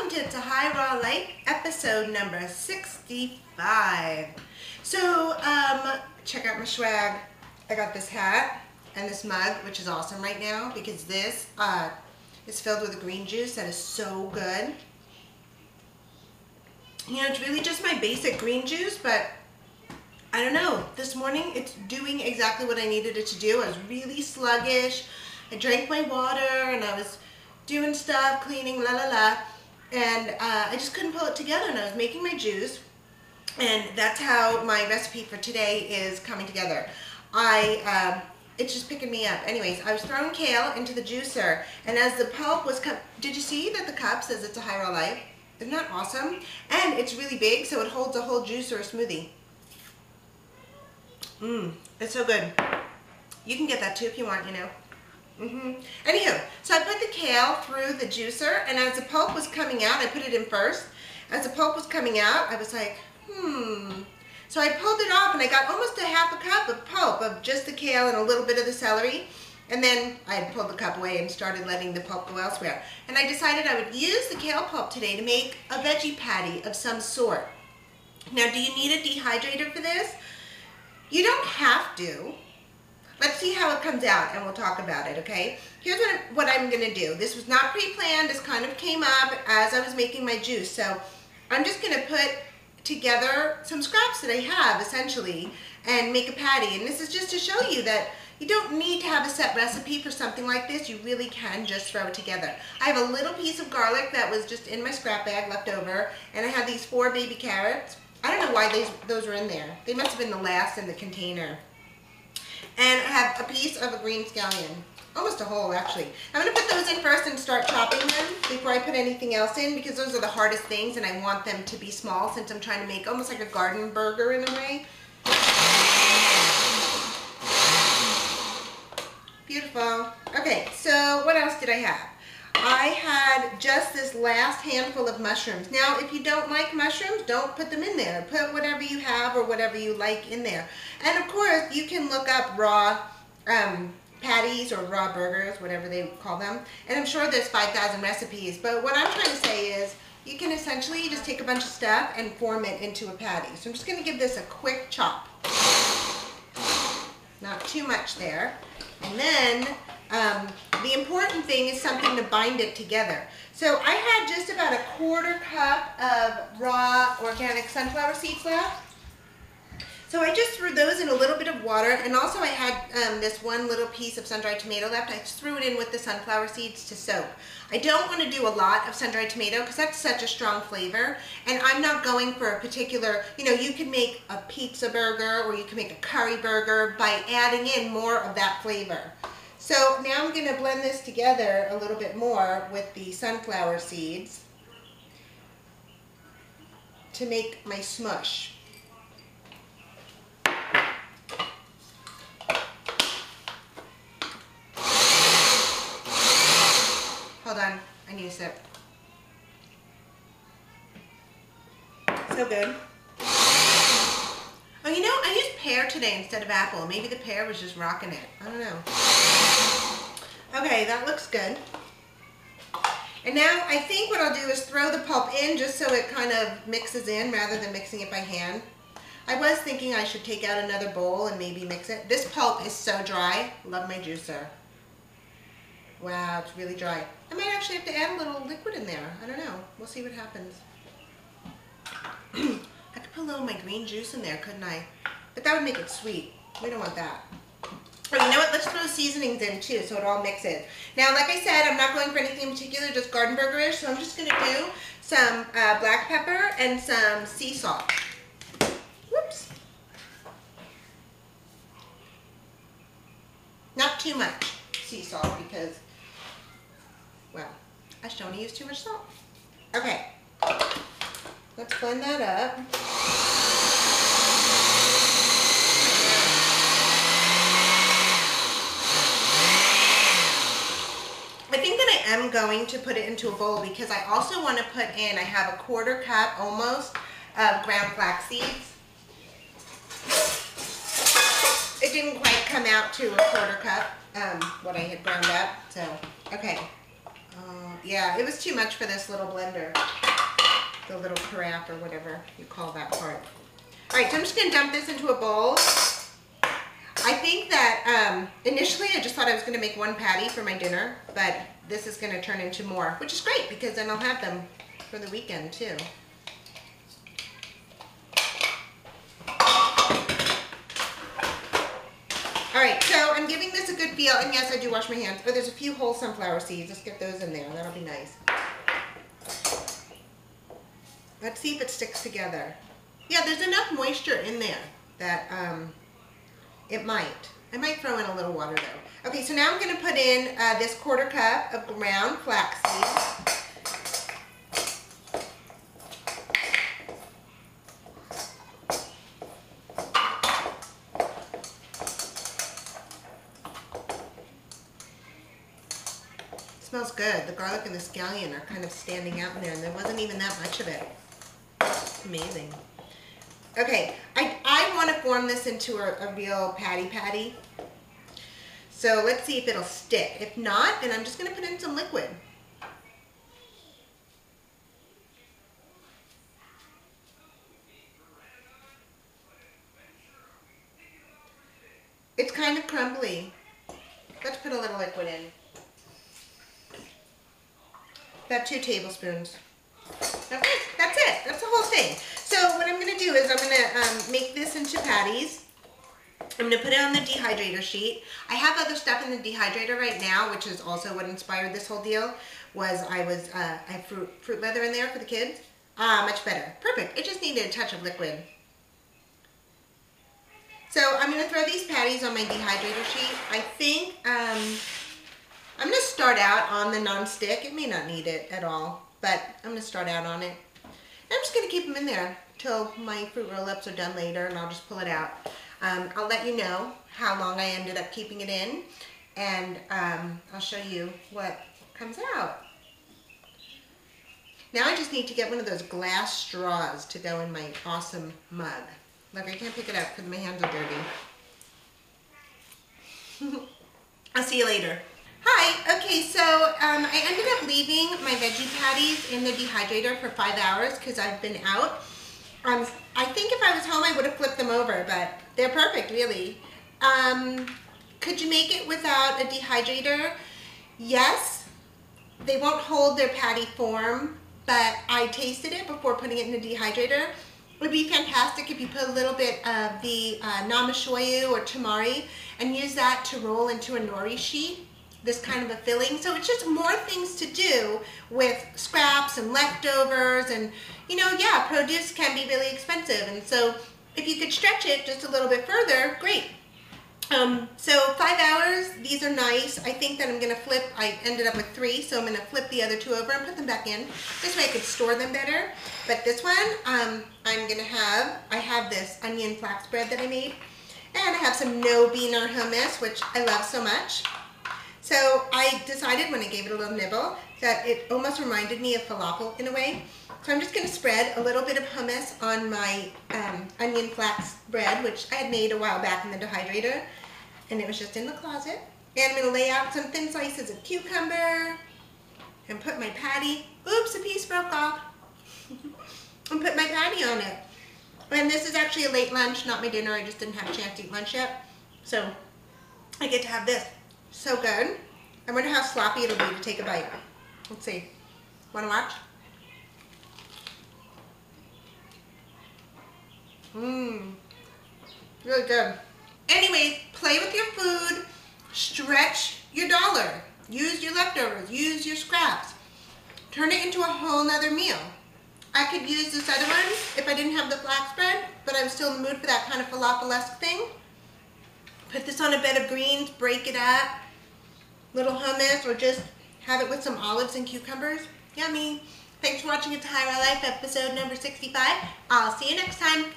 welcome to High Raw Life, episode number 65. So, check out my swag. I got this hat and this mug, which is awesome right now because this is filled with a green juice that is so good. You know, it's really just my basic green juice, but I don't know. This morning, it's doing exactly what I needed it to do. I was really sluggish. I drank my water and I was doing stuff, cleaning, and I just couldn't pull it together, and I was making my juice, and that's how my recipe for today is coming together. It's just picking me up. Anyways, I was throwing kale into the juicer, and as the pulp was did you see that the cup says it's a High Raw Life? Isn't that awesome? And it's really big, so it holds a whole juice or a smoothie. It's so good. You can get that too if you want, you know. Anywho, so I put the kale through the juicer, and as the pulp was coming out, I put it in first. As the pulp was coming out, I was like, So I pulled it off, and I got almost a half a cup of pulp of just the kale and a little bit of the celery. And then I had pulled the cup away and started letting the pulp go elsewhere. And I decided I would use the kale pulp today to make a veggie patty of some sort. Now, do you need a dehydrator for this? You don't have to. Let's see how it comes out, and we'll talk about it, okay? Here's what I'm going to do. This was not pre-planned. This kind of came up as I was making my juice. So I'm just going to put together some scraps that I have, essentially, and make a patty. And this is just to show you that you don't need to have a set recipe for something like this. You really can just throw it together. I have a little piece of garlic that was just in my scrap bag left over, and I have these 4 baby carrots. I don't know why those were in there. They must have been the last in the container. And I have a piece of a green scallion. Almost a whole, actually. I'm going to put those in first and start chopping them before I put anything else in, because those are the hardest things, and I want them to be small since I'm trying to make almost like a garden burger in a way. Beautiful. Okay, so what else did I have? I had just this last handful of mushrooms. Now, if you don't like mushrooms, don't put them in there. Put whatever you have or whatever you like in there. And of course, you can look up raw patties or raw burgers, whatever they call them. And I'm sure there's 5,000 recipes. But what I'm trying to say is you can essentially just take a bunch of stuff and form it into a patty. So I'm just going to give this a quick chop. Not too much there. And then the important thing is something to bind it together. So I had just about a 1/4 cup of raw organic sunflower seeds left. So I just threw those in a little bit of water, and also I had this one little piece of sun-dried tomato left. I just threw it in with the sunflower seeds to soak. I don't want to do a lot of sun-dried tomato because that's such a strong flavor, and I'm not going for a particular, you know, you can make a pizza burger or you can make a curry burger by adding in more of that flavor. So now I'm going to blend this together a little bit more with the sunflower seeds to make my smush. Hold on, I need a sip. So good. Oh, you know, I used pear today instead of apple. Maybe the pear was just rocking it. I don't know. Okay, that looks good. And now I think what I'll do is throw the pulp in just so it kind of mixes in rather than mixing it by hand. I was thinking I should take out another bowl and maybe mix it. This pulp is so dry. Love my juicer. Wow, it's really dry. I might actually have to add a little liquid in there. I don't know. We'll see what happens. I could put a little of my green juice in there, couldn't I? But that would make it sweet. We don't want that. Oh, you know what? Let's throw seasonings in too so it all mixes. Now, like I said, I'm not going for anything in particular, just garden burgerish. So I'm just going to do some black pepper and some sea salt. Whoops. Not too much sea salt because, well, I just don't want to use too much salt. Okay. Let's blend that up. I think that I am going to put it into a bowl because I also want to put in, I have a 1/4 cup almost of ground flax seeds. It didn't quite come out to a 1/4 cup, what I had ground up, so, okay. Yeah, it was too much for this little blender. The little carafe or whatever you call that part. All right, so I'm just gonna dump this into a bowl. I think that initially I just thought I was gonna make one patty for my dinner, but this is gonna turn into more, which is great because then I'll have them for the weekend too. All right, so I'm giving this a good feel, and yes, I do wash my hands. Oh, there's a few whole sunflower seeds. Let's get those in there. That'll be nice. Let's see if it sticks together. Yeah, there's enough moisture in there that it might. I might throw in a little water though. Okay, so now I'm going to put in this 1/4 cup of ground flax seeds. Smells good. The garlic and the scallion are kind of standing out in there, and there wasn't even that much of it. Amazing. Okay, I want to form this into a real patty. So let's see if it'll stick. If not, then I'm just going to put in some liquid. It's kind of crumbly. Let's put a little liquid in. About 2 tablespoons. Okay, that's it. That's the whole thing. So what I'm going to do is I'm going to make this into patties. I'm going to put it on the dehydrator sheet. I have other stuff in the dehydrator right now, which is also what inspired this whole deal. I have fruit leather in there for the kids. Much better. Perfect. It just needed a touch of liquid. So I'm going to throw these patties on my dehydrator sheet. I think I'm going to start out on the non-stick. It may not need it at all, but I'm going to start out on it. And I'm just going to keep them in there till my fruit roll-ups are done later, and I'll just pull it out. I'll let you know how long I ended up keeping it in, and I'll show you what comes out. Now I just need to get one of those glass straws to go in my awesome mug. Look, I can't pick it up because my hands are dirty. I'll see you later. Hi, okay, so I ended up leaving my veggie patties in the dehydrator for 5 hours because I've been out. I think if I was home I would have flipped them over, but they're perfect, really. Could you make it without a dehydrator? Yes. They won't hold their patty form, but I tasted it before putting it in the dehydrator. It would be fantastic if you put a little bit of the namashoyu or tamari and use that to roll into a nori sheet. This kind of a filling. So it's just more things to do with scraps and leftovers, and you know, yeah, produce can be really expensive, and so if you could stretch it just a little bit further, great. So 5 hours, these are nice. I think that I'm going to flip, I ended up with 3, so I'm going to flip the other 2 over and put them back in. This way I could store them better. But this one, I have this onion flax bread that I made, and I have some no-beaner hummus, which I love so much. So I decided when I gave it a little nibble that it almost reminded me of falafel in a way. So I'm just going to spread a little bit of hummus on my onion flax bread, which I had made a while back in the dehydrator, and it was just in the closet. And I'm going to lay out some thin slices of cucumber and put my patty, oops, a piece broke off, and put my patty on it. And this is actually a late lunch, not my dinner. I just didn't have a chance to eat lunch yet. So I get to have this. So good. I wonder how sloppy it'll be to take a bite. Let's see. Want to watch? Really good. Anyways, play with your food. Stretch your dollar. Use your leftovers. Use your scraps. Turn it into a whole nother meal. I could use this other one if I didn't have the flax bread, but I'm still in the mood for that kind of falafel-esque thing. Put this on a bed of greens, break it up, little hummus, or just have it with some olives and cucumbers. Yummy. Thanks for watching It's High Life episode number 65. I'll see you next time.